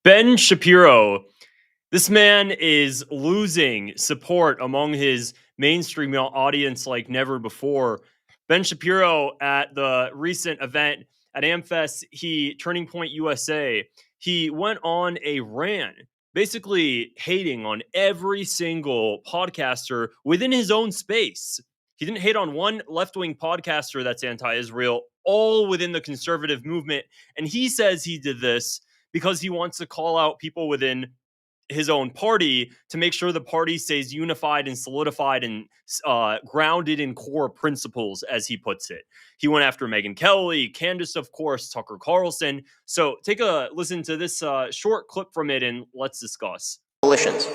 Ben Shapiro, this man is losing support among his mainstream audience like never before. Ben Shapiro at the recent event at AmFest, Turning Point USA, he went on a rant, basically hating on every single podcaster within his own space. He didn't hate on one left-wing podcaster that's anti-Israel, all within the conservative movement. And he says he did this because he wants to call out people within his own party to make sure the party stays unified and solidified and grounded in core principles, as he puts it. He went after Megyn Kelly, Candace, of course, Tucker Carlson. So take a listen to this short clip from it and let's discuss. Coalitions.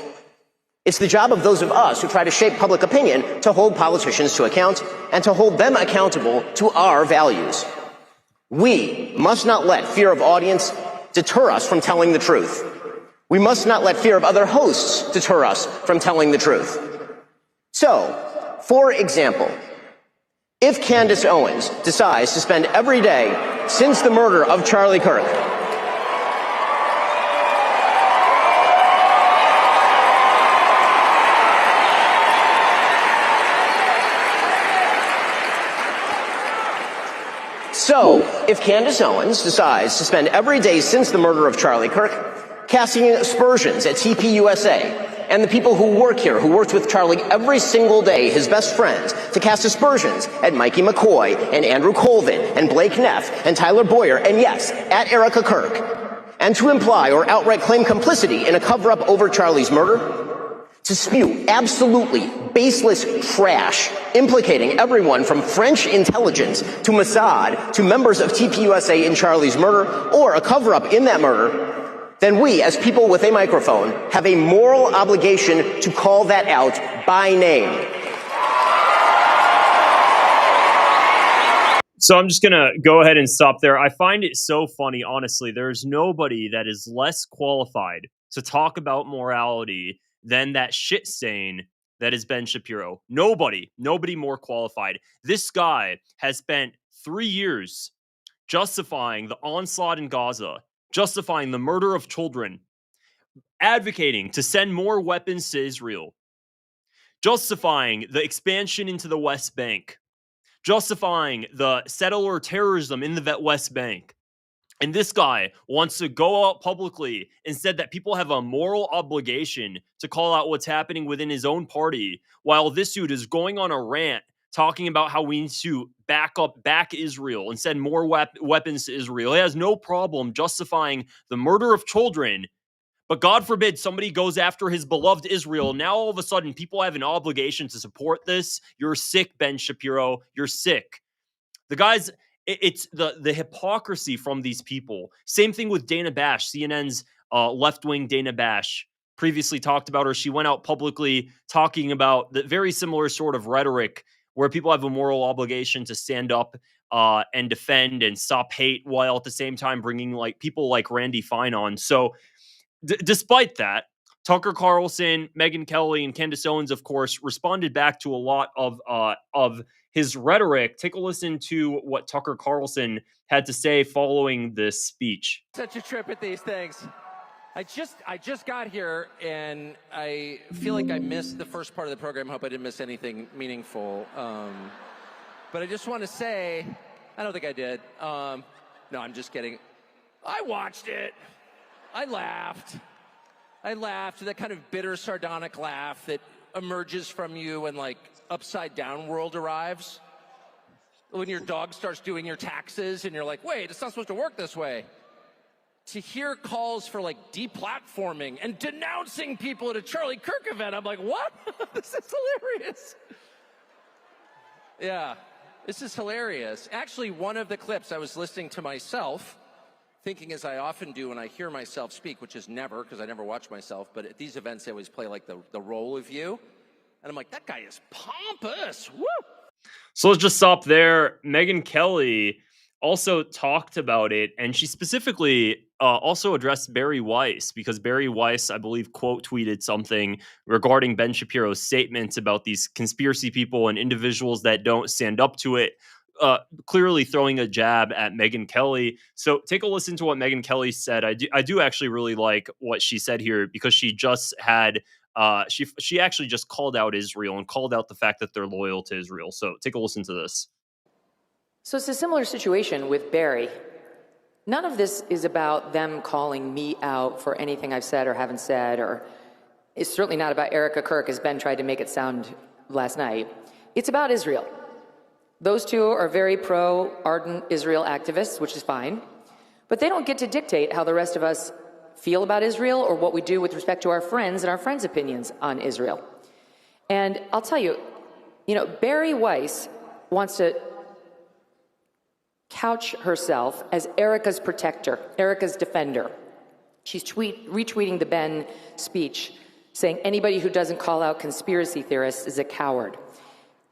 It's the job of those of us who try to shape public opinion to hold politicians to account and to hold them accountable to our values. We must not let fear of audience deter us from telling the truth. We must not let fear of other hosts deter us from telling the truth. So, for example, if Candace Owens decides to spend every day since the murder of Charlie Kirk if Candace Owens decides to spend every day since the murder of Charlie Kirk casting aspersions at TPUSA and the people who work here, who worked with Charlie every single day, his best friends, to cast aspersions at Mikey McCoy and Andrew Colvin and Blake Neff and Tyler Boyer and, yes, at Erica Kirk, and to imply or outright claim complicity in a cover-up over Charlie's murder, to spew absolutely baseless trash implicating everyone from French intelligence to Mossad to members of TPUSA in Charlie's murder or a cover-up in that murder, then we, as people with a microphone, have a moral obligation to call that out by name. So I'm just going to go ahead and stop there. I find it so funny, honestly. There's nobody that is less qualified to talk about morality than that shit stain that is Ben Shapiro. Nobody more qualified. This guy has spent 3 years justifying the onslaught in Gaza, justifying the murder of children, advocating to send more weapons to Israel, justifying the expansion into the West Bank, justifying the settler terrorism in the West Bank. And this guy wants to go out publicly and said that people have a moral obligation to call out what's happening within his own party, while this dude is going on a rant talking about how we need to back Israel and send more weapons to Israel. He has no problem justifying the murder of children, but God forbid somebody goes after his beloved Israel. Now all of a sudden people have an obligation to support this. You're sick, Ben Shapiro. You're sick. The guys... It's the hypocrisy from these people. Same thing with Dana Bash, CNN's left-wing Dana Bash. Previously talked about her. She went out publicly talking about the very similar sort of rhetoric where people have a moral obligation to stand up and defend and stop hate, while at the same time bringing like people like Randy Fine on. So despite that, Tucker Carlson, Megyn Kelly, and Candace Owens, of course, responded back to a lot of his rhetoric. Take a listen to what Tucker Carlson had to say following this speech. Such a trip at these things. I just got here and I feel like I missed the first part of the program. I hope I didn't miss anything meaningful. But I just want to say, I don't think I did. No, I'm just kidding. I watched it. I laughed. That kind of bitter, sardonic laugh that emerges from you when like upside down world arrives. When your dog starts doing your taxes and you're like, wait, it's not supposed to work this way. To hear calls for like deplatforming and denouncing people at a Charlie Kirk event, I'm like, what? This is hilarious. Yeah, this is hilarious. Actually, one of the clips I was listening to myself, thinking as I often do when I hear myself speak, which is never, because I never watch myself, but at these events they always play like the role of you. And I'm like, that guy is pompous. Woo! So let's just stop there. Megyn Kelly also talked about it, and she specifically also addressed Barry Weiss, because Barry Weiss, I believe, quote tweeted something regarding Ben Shapiro's statements about these conspiracy people and individuals that don't stand up to it. clearly throwing a jab at Megyn Kelly. So take a listen to what Megyn Kelly said. I do actually really like what she said here, because she just had she actually just called out Israel and called out the fact that they're loyal to Israel. So take a listen to this. So it's a similar situation with Barry. None of this is about them calling me out for anything I've said or haven't said, or it's certainly not about Erica Kirk, as Ben tried to make it sound last night. It's about Israel. Those two are very pro-ardent Israel activists, which is fine, but they don't get to dictate how the rest of us feel about Israel or what we do with respect to our friends and our friends' opinions on Israel. And I'll tell you, Barry Weiss wants to couch herself as Erica's protector, Erica's defender. She's retweeting the Ben speech, saying anybody who doesn't call out conspiracy theorists is a coward.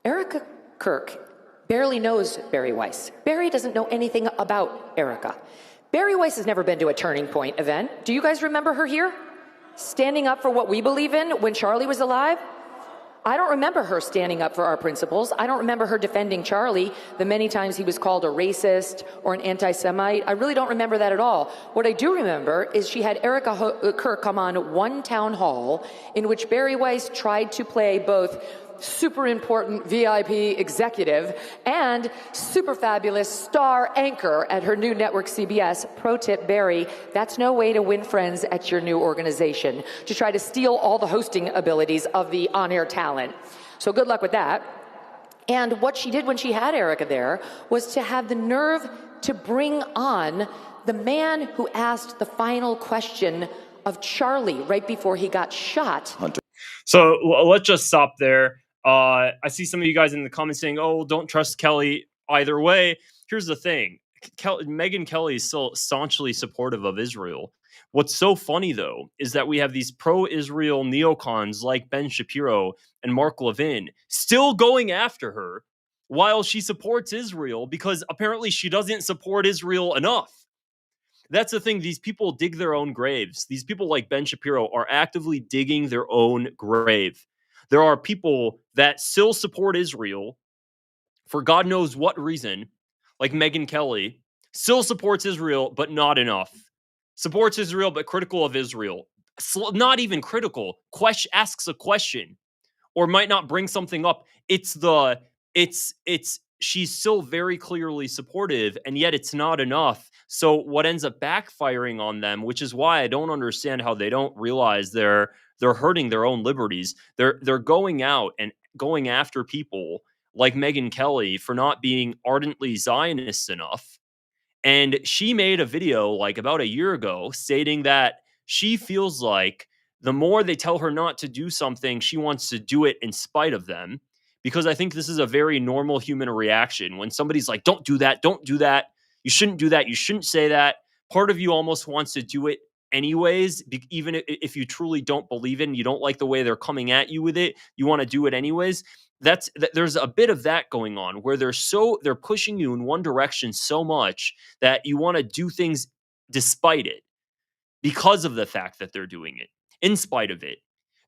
Erica Kirk barely knows Barry Weiss. Barry doesn't know anything about Erica. Barry Weiss has never been to a Turning Point event. Do you guys remember her here? Standing up for what we believe in when Charlie was alive? I don't remember her standing up for our principles. I don't remember her defending Charlie the many times he was called a racist or an anti-Semite. I really don't remember that at all. What I do remember is she had Erica Kirk come on one town hall in which Barry Weiss tried to play both super important VIP executive and super fabulous star anchor at her new network CBS. Pro tip, Barry, that's no way to win friends at your new organization, to try to steal all the hosting abilities of the on-air talent. So good luck with that. And what she did when she had Erica there was to have the nerve to bring on the man who asked the final question of Charlie right before he got shot. So let's just stop there. I see some of you guys in the comments saying, oh, don't trust Kelly either way. Here's the thing. Megyn Kelly is still staunchly supportive of Israel. What's so funny, though, is that we have these pro-Israel neocons like Ben Shapiro and Mark Levin still going after her while she supports Israel, because apparently she doesn't support Israel enough. That's the thing. These people dig their own graves. These people like Ben Shapiro are actively digging their own grave. There are people that still support Israel for God knows what reason, like Megyn Kelly, still supports Israel, but not enough. Supports Israel, but critical of Israel. Not even critical. Asks a question, or might not bring something up. She's still very clearly supportive, and yet it's not enough. So what ends up backfiring on them, which is why I don't understand how they don't realize they're hurting their own liberties. They're going out and going after people like Megyn Kelly for not being ardently Zionist enough. And she made a video like about a year ago stating that she feels like the more they tell her not to do something, she wants to do it in spite of them. Because I think this is a very normal human reaction. When somebody's like, don't do that, you shouldn't do that, you shouldn't say that. Part of you almost wants to do it anyways, even if you truly don't believe it and you don't like the way they're coming at you with it, you want to do it anyways. There's a bit of that going on where they're pushing you in one direction so much that you want to do things despite it, because of the fact that they're doing it, in spite of it.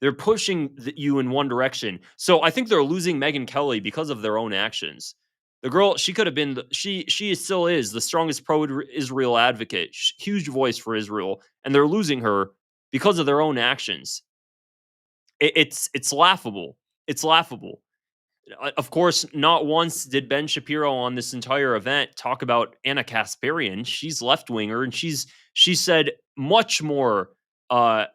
They're pushing you in one direction. So I think they're losing Megyn Kelly because of their own actions. The girl, she could have been, she still is the strongest pro-Israel advocate, huge voice for Israel, and they're losing her because of their own actions. It's laughable. It's laughable. Of course, not once did Ben Shapiro on this entire event talk about Anna Kasparian. She's left-winger, and she said much more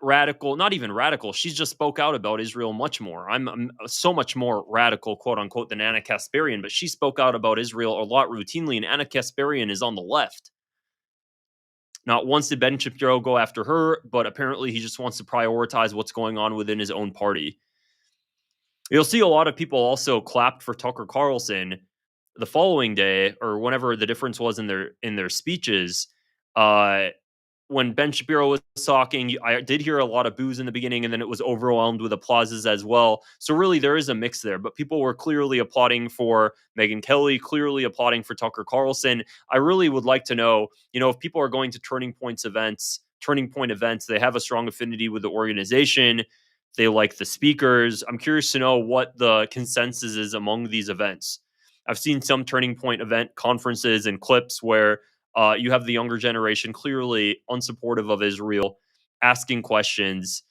radical, not even radical. She's just spoke out about Israel much more. I'm so much more radical, quote unquote, than Anna Kasparian, but she spoke out about Israel a lot routinely, and Anna Kasparian is on the left. Not once did Ben Shapiro go after her, but apparently he just wants to prioritize what's going on within his own party. You'll see a lot of people also clapped for Tucker Carlson the following day, or whenever the difference was in their speeches. When Ben Shapiro was talking, I did hear a lot of boos in the beginning, and then it was overwhelmed with applauses as well. So really, there is a mix there. But people were clearly applauding for Megyn Kelly, clearly applauding for Tucker Carlson. I really would like to know, if people are going to Turning Point events, they have a strong affinity with the organization. They like the speakers. I'm curious to know what the consensus is among these events. I've seen some turning point event conferences and clips where you have the younger generation clearly unsupportive of Israel, asking questions,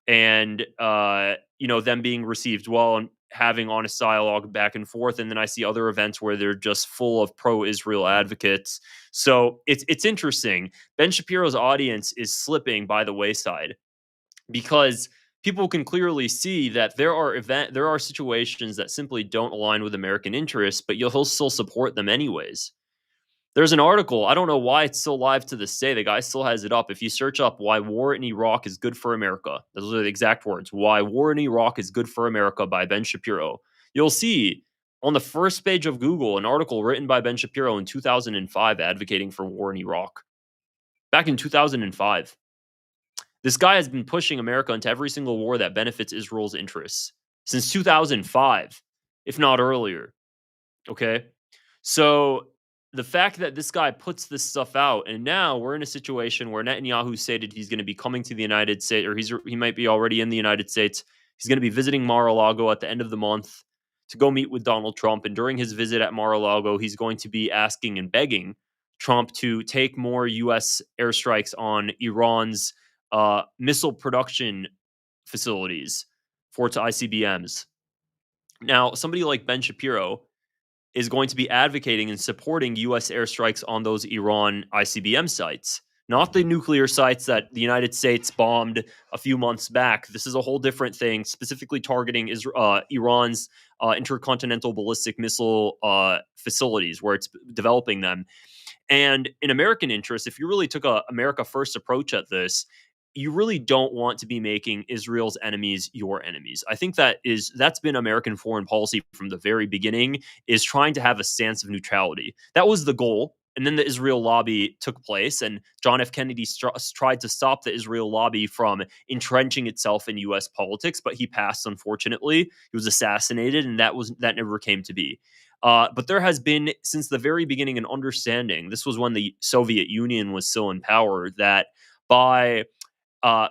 and them being received well and having honest dialogue back and forth. And then I see other events where they're just full of pro-Israel advocates. So it's interesting. Ben Shapiro's audience is slipping by the wayside because people can clearly see that there are situations that simply don't align with American interests, but he'll still support them anyways. There's an article, I don't know why it's still live to this day. The guy still has it up. If you search up why war in Iraq is good for America, those are the exact words. Why war in Iraq is good for America by Ben Shapiro. You'll see on the first page of Google an article written by Ben Shapiro in 2005 advocating for war in Iraq. Back in 2005. This guy has been pushing America into every single war that benefits Israel's interests since 2005, if not earlier. Okay? So the fact that this guy puts this stuff out, and now we're in a situation where Netanyahu stated he's going to be coming to the United States, or he might be already in the United States. He's going to be visiting Mar-a-Lago at the end of the month to go meet with Donald Trump. And during his visit at Mar-a-Lago, he's going to be asking and begging Trump to take more U.S. airstrikes on Iran's missile production facilities for its ICBMs. Now, somebody like Ben Shapiro is going to be advocating and supporting U.S. airstrikes on those Iran ICBM sites, not the nuclear sites that the United States bombed a few months back. This is a whole different thing, specifically targeting Iran's intercontinental ballistic missile facilities where it's developing them. And in American interest, if you really took a America First approach at this, you really don't want to be making Israel's enemies your enemies. I think that's been American foreign policy from the very beginning, is trying to have a stance of neutrality. That was the goal. And then the Israel lobby took place, and John F. Kennedy tried to stop the Israel lobby from entrenching itself in U.S. politics, but he passed, unfortunately. He was assassinated, and that never came to be. But there has been, since the very beginning, an understanding. This was when the Soviet Union was still in power, that by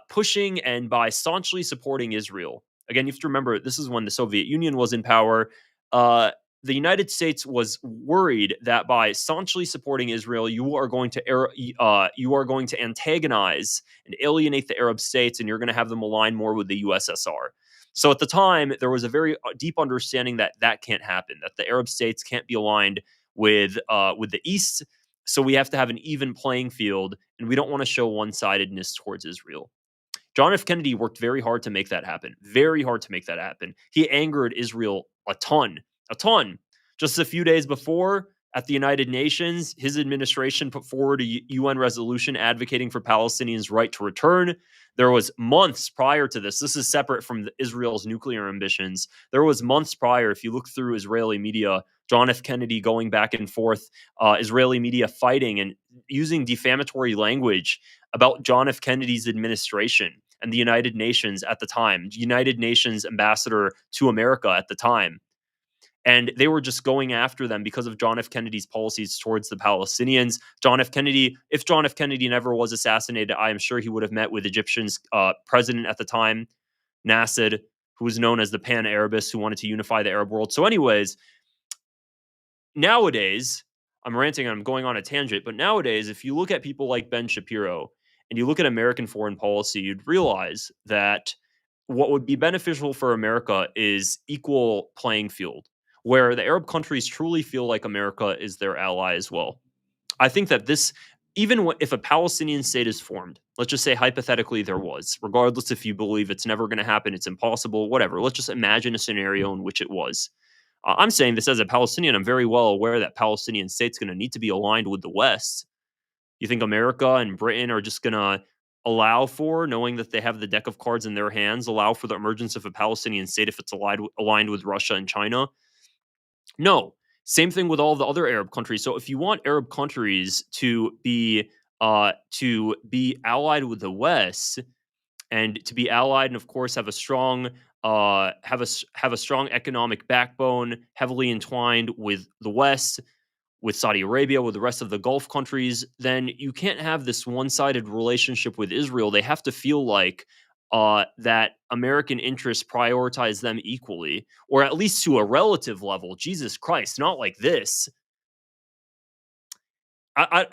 pushing and by staunchly supporting Israel. Again, you have to remember, this is when the Soviet Union was in power. The United States was worried that by staunchly supporting Israel, you are going to antagonize and alienate the Arab states, and you're going to have them align more with the USSR. So at the time, there was a very deep understanding that can't happen, that the Arab states can't be aligned with the East. So we have to have an even playing field, and we don't want to show one-sidedness towards Israel. John F. Kennedy worked very hard to make that happen. Very hard to make that happen. He angered Israel a ton. Just a few days before, at the United Nations, his administration put forward a UN resolution advocating for Palestinians' right to return. There was months prior to this. This is separate from Israel's nuclear ambitions. There was months prior, if you look through Israeli media, John F. Kennedy going back and forth, Israeli media fighting and using defamatory language about John F. Kennedy's administration and the United Nations at the time, United Nations ambassador to America at the time. And they were just going after them because of John F. Kennedy's policies towards the Palestinians. If John F. Kennedy never was assassinated, I am sure he would have met with Egyptian's president at the time, Nasser, who was known as the Pan-Arabist, who wanted to unify the Arab world. So anyways, nowadays, I'm ranting and I'm going on a tangent, but nowadays, if you look at people like Ben Shapiro and you look at American foreign policy, you'd realize that what would be beneficial for America is equal playing field, where the Arab countries truly feel like America is their ally as well. I think that if a Palestinian state is formed, let's just say hypothetically there was, regardless if you believe it's never going to happen, it's impossible, whatever. Let's just imagine a scenario in which it was. I'm saying this as a Palestinian. I'm very well aware that Palestinian state's going to need to be aligned with the West. You think America and Britain are just going to allow for, knowing that they have the deck of cards in their hands, allow for the emergence of a Palestinian state if it's aligned with Russia and China? No. Same thing with all the other Arab countries. So if you want Arab countries to be allied with the West, and to be allied, and of course have a strong economic backbone, heavily entwined with the West, with Saudi Arabia, with the rest of the Gulf countries, then you can't have this one-sided relationship with Israel. They have to feel like that American interests prioritize them equally, or at least to a relative level. Jesus Christ, not like this.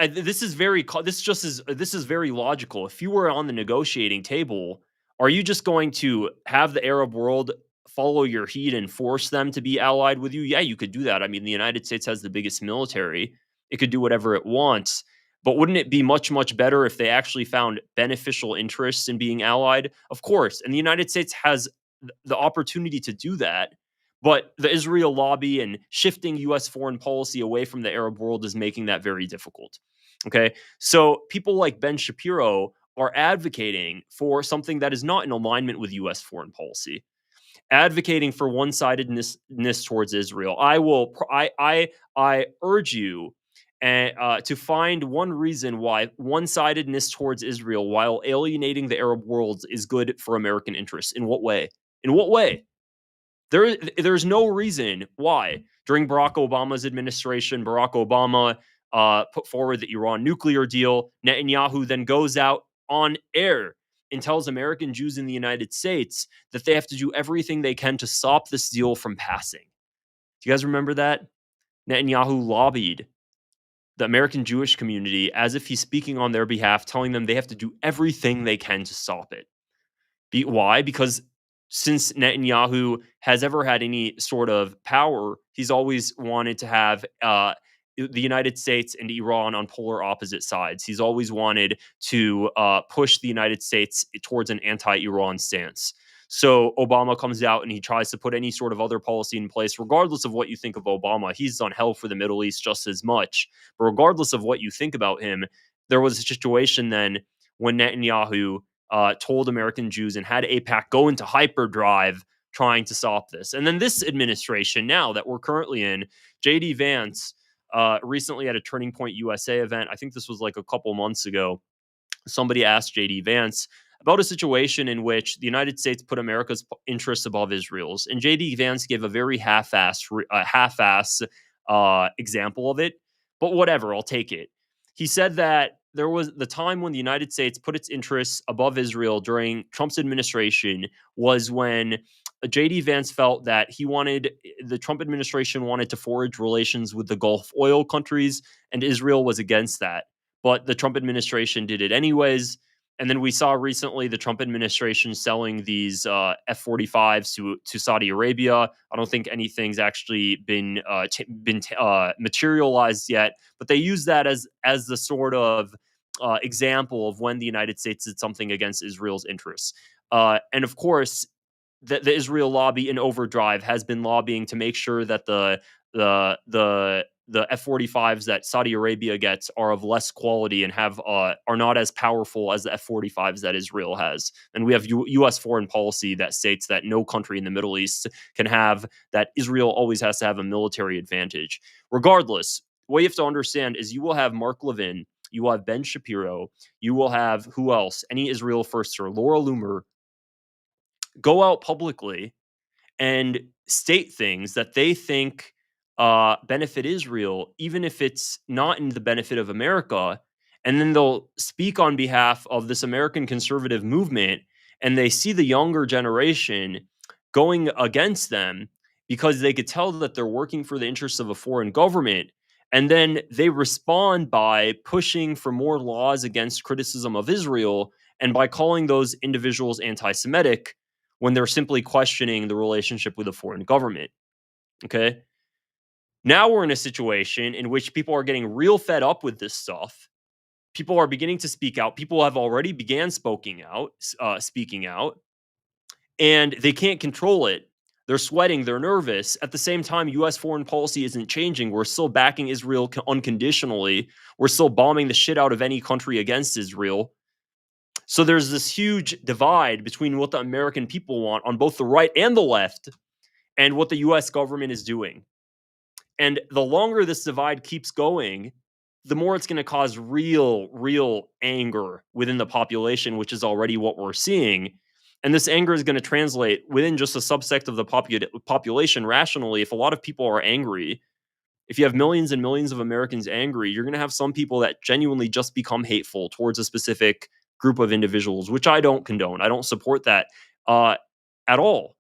This is very this is very logical. If you were on the negotiating table, are you just going to have the Arab world follow your heat and force them to be allied with you? Yeah, you could do that. I mean, the United States has the biggest military. It could do whatever it wants. But wouldn't it be much, much better if they actually found beneficial interests in being allied? Of course. And the United States has the opportunity to do that. But the Israel lobby and shifting U.S. foreign policy away from the Arab world is making that very difficult. Okay. So people like Ben Shapiro are advocating for something that is not in alignment with U.S. foreign policy, advocating for one-sidedness towards Israel. I urge you to find one reason why one-sidedness towards Israel while alienating the Arab world is good for American interests. In what way? In what way? There's no reason why. During Barack Obama's administration, Barack Obama put forward the Iran nuclear deal. Netanyahu then goes out on air and tells American Jews in the United States that they have to do everything they can to stop this deal from passing. Do you guys remember that? Netanyahu lobbied the American Jewish community as if he's speaking on their behalf, telling them they have to do everything they can to stop it. Why? Because since Netanyahu has ever had any sort of power, he's always wanted to have the United States and Iran on polar opposite sides. He's always wanted to push the United States towards an anti-Iran stance. So Obama comes out and he tries to put any sort of other policy in place, regardless of what you think of Obama. He's done hell for the Middle East just as much. But regardless of what you think about him, there was a situation then when Netanyahu told American Jews and had AIPAC go into hyperdrive trying to stop this. And then this administration now that we're currently in, J.D. Vance recently at a Turning Point USA event, I think this was like a couple months ago, somebody asked J.D. Vance about a situation in which the United States put America's interests above Israel's. And J.D. Vance gave a very half-ass example of it. But whatever, I'll take it. He said that there was the time when the United States put its interests above Israel during Trump's administration was when J.D. Vance felt that the Trump administration wanted to forge relations with the Gulf oil countries, and Israel was against that. But the Trump administration did it anyways. And then we saw recently the Trump administration selling these F-45s to Saudi Arabia. I don't think anything's actually been materialized yet, but they use that as the sort of example of when the United States did something against Israel's interests. And of course, the Israel lobby in overdrive has been lobbying to make sure that the F-45s that Saudi Arabia gets are of less quality and are not as powerful as the F-45s that Israel has. And we have U.S. foreign policy that states that no country in the Middle East can have that. Israel always has to have a military advantage. Regardless, what you have to understand is you will have Mark Levin, you will have Ben Shapiro, you will have who else? Any Israel firster, Laura Loomer, go out publicly and state things that they think benefit Israel, even if it's not in the benefit of America. And then they'll speak on behalf of this American conservative movement, and they see the younger generation going against them because they could tell that they're working for the interests of a foreign government. And then they respond by pushing for more laws against criticism of Israel and by calling those individuals anti-Semitic when they're simply questioning the relationship with a foreign government. Okay? Now we're in a situation in which people are getting real fed up with this stuff. People are beginning to speak out. People have already began speaking out, and they can't control it. They're sweating. They're nervous. At the same time, U.S. foreign policy isn't changing. We're still backing Israel unconditionally. We're still bombing the shit out of any country against Israel. So there's this huge divide between what the American people want on both the right and the left and what the U.S. government is doing. And the longer this divide keeps going, the more it's going to cause real anger within the population, which is already what we're seeing. And this anger is going to translate within just a subsect of the population rationally. If a lot of people are angry, if you have millions and millions of Americans angry, you're going to have some people that genuinely just become hateful towards a specific group of individuals, which I don't condone. I don't support that at all.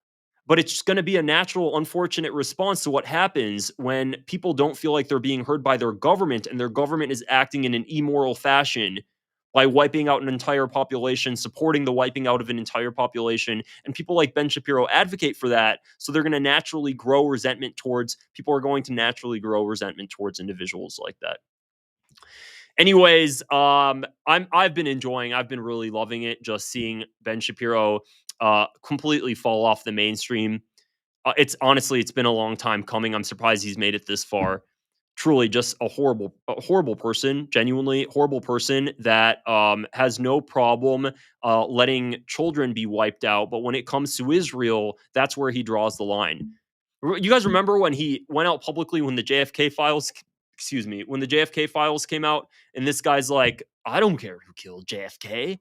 But it's going to be a natural, unfortunate response to what happens when people don't feel like they're being heard by their government, and their government is acting in an immoral fashion by wiping out an entire population, supporting the wiping out of an entire population. And people like Ben Shapiro advocate for that. So they're going to naturally grow resentment towards, people are going to naturally grow resentment towards individuals like that. Anyways, I've been really loving it, just seeing Ben Shapiro completely fall off the mainstream. It's been a long time coming. I'm surprised he's made it this far. Truly just a horrible person, genuinely horrible person that has no problem letting children be wiped out. But when it comes to Israel, that's where he draws the line. You guys remember when he went out publicly when the JFK files, when the JFK files came out, and this guy's like, I don't care who killed JFK,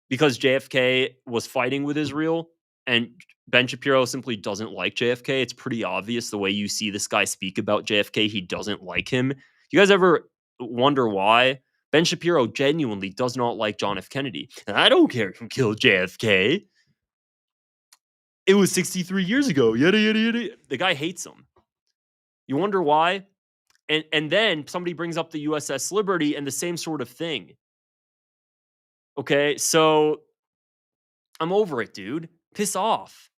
because JFK was fighting with Israel, and Ben Shapiro simply doesn't like JFK. It's pretty obvious the way you see this guy speak about JFK. He doesn't like him. You guys ever wonder why? Ben Shapiro genuinely does not like John F. Kennedy. And I don't care who killed JFK. It was 63 years ago. Yada, yada, yada. The guy hates him. You wonder why? And then somebody brings up the USS Liberty and the same sort of thing. Okay, so I'm over it, dude. Piss off.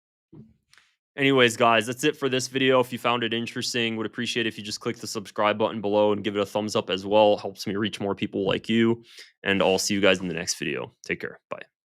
Anyways, guys, that's it for this video. If you found it interesting, would appreciate if you just click the subscribe button below and give it a thumbs up as well. Helps me reach more people like you. And I'll see you guys in the next video. Take care. Bye.